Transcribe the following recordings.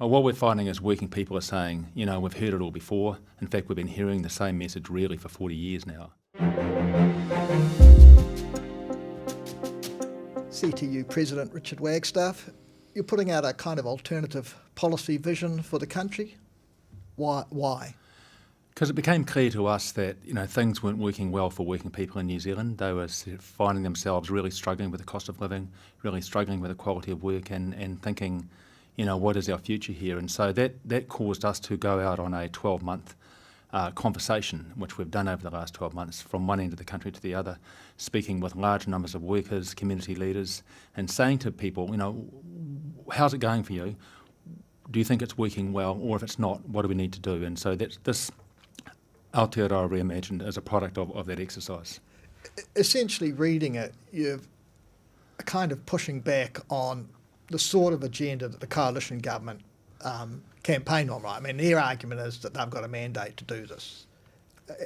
But what we're finding is working people are saying, we've heard it all before. In fact, we've been hearing the same message really for 40 years now. CTU President Richard Wagstaff, you're putting out a kind of alternative policy vision for the country. Why? Because it became clear to us that things weren't working well for working people in New Zealand. They were finding themselves really struggling with the cost of living, really struggling with the quality of work, and thinking, what is our future here? And so that caused us to go out on a 12-month conversation, which we've done over the last 12 months, from one end of the country to the other, speaking with large numbers of workers, community leaders, and saying to people, how's it going for you? Do you think it's working well? Or if it's not, what do we need to do? And so this Aotearoa Reimagined is a product of that exercise. Essentially, reading it, you're kind of pushing back on the sort of agenda that the coalition government campaign on, right? I mean, their argument is that they've got a mandate to do this.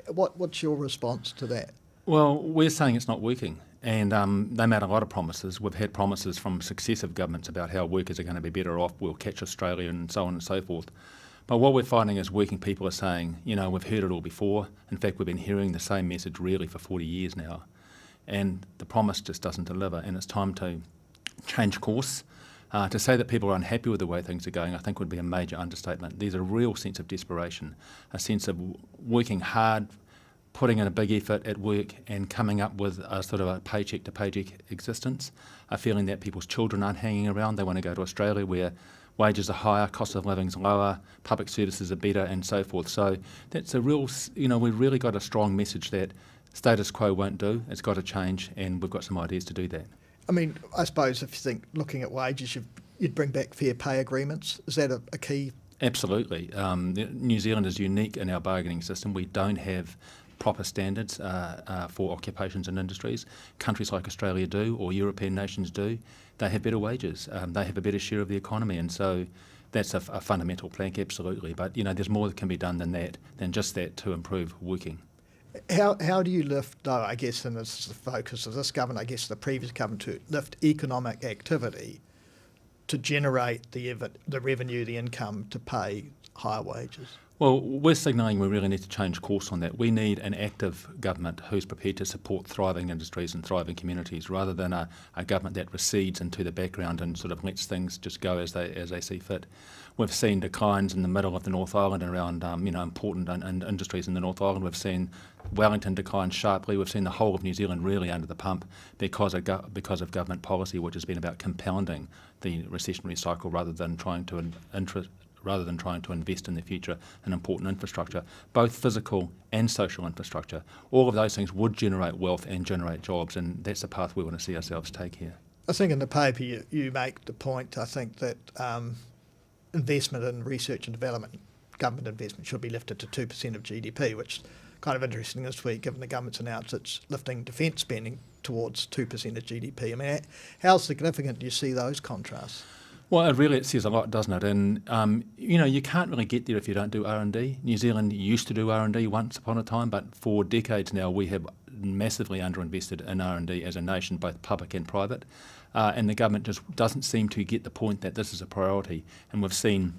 What's your response to that? Well, we're saying it's not working, and they made a lot of promises. We've had promises from successive governments about how workers are going to be better off, we'll catch Australia, and so on and so forth. But what we're finding is working people are saying, we've heard it all before. In fact, we've been hearing the same message really for 40 years now, and the promise just doesn't deliver, and it's time to change course. To say that people are unhappy with the way things are going, I think would be a major understatement. There's a real sense of desperation, a sense of working hard, putting in a big effort at work and coming up with a sort of a paycheck-to-paycheck existence, a feeling that people's children aren't hanging around. They want to go to Australia where wages are higher, cost of living's lower, public services are better, and so forth. So that's a real, we've really got a strong message that status quo won't do. It's got to change, and we've got some ideas to do that. I mean, I suppose if you think looking at wages, you'd bring back fair pay agreements. Is that a key? Absolutely. New Zealand is unique in our bargaining system. We don't have proper standards for occupations and industries. Countries like Australia do, or European nations do. They have better wages. They have a better share of the economy, and so that's a fundamental plank, absolutely. But there's more that can be done than just that to improve working. How do you lift, though, I guess, and this is the focus of this government, I guess the previous government, to lift economic activity to generate the revenue, the income to pay higher wages? Well, we're signalling we really need to change course on that. We need an active government who's prepared to support thriving industries and thriving communities, rather than a government that recedes into the background and sort of lets things just go as they see fit. We've seen declines in the middle of the North Island around important industries in the North Island. We've seen Wellington decline sharply. We've seen the whole of New Zealand really under the pump because of government policy, which has been about compounding the recessionary cycle rather than trying to invest in the future in important infrastructure, both physical and social infrastructure. All of those things would generate wealth and generate jobs, and that's the path we want to see ourselves take here. I think in the paper you make the point, I think, that investment in research and development, government investment, should be lifted to 2% of GDP, which is kind of interesting this week, given the government's announced it's lifting defence spending towards 2% of GDP. I mean, how significant do you see those contrasts? Well, it says a lot, doesn't it? And, you can't really get there if you don't do R&D. New Zealand used to do R&D once upon a time, but for decades now we have massively underinvested in R&D as a nation, both public and private. And the government just doesn't seem to get the point that this is a priority. And we've seen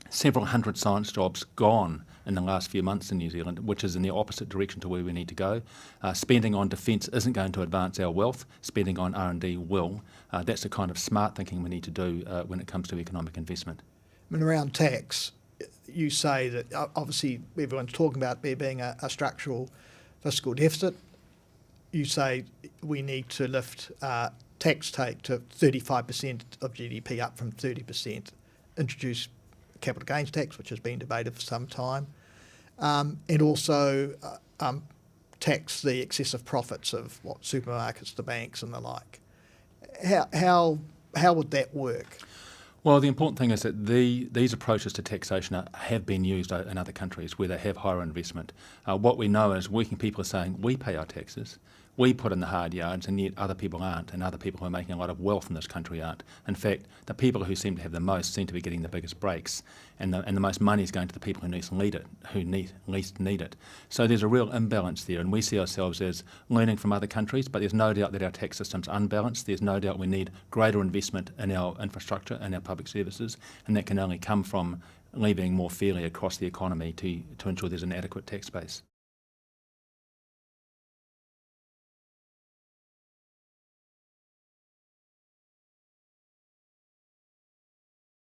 several hundred science jobs gone in the last few months in New Zealand, which is in the opposite direction to where we need to go. Spending on defence isn't going to advance our wealth. Spending on R&D will. That's the kind of smart thinking we need to do when it comes to economic investment. I mean, around tax, you say that obviously everyone's talking about there being a structural fiscal deficit. You say we need to lift tax take to 35% of GDP, up from 30%, introduce capital gains tax, which has been debated for some time, and also tax the excessive profits of supermarkets, the banks and the like. How would that work? Well, the important thing is that these approaches to taxation have been used in other countries where they have higher investment. What we know is working people are saying, we pay our taxes, We put in the hard yards, and yet other people aren't, and other people who are making a lot of wealth in this country aren't. In fact, the people who seem to have the most seem to be getting the biggest breaks, and the most money is going to the people who least need it. So there's a real imbalance there, and we see ourselves as learning from other countries, but there's no doubt that our tax system's unbalanced. There's no doubt we need greater investment in our infrastructure and our public services, and that can only come from levying more fairly across the economy to ensure there's an adequate tax base.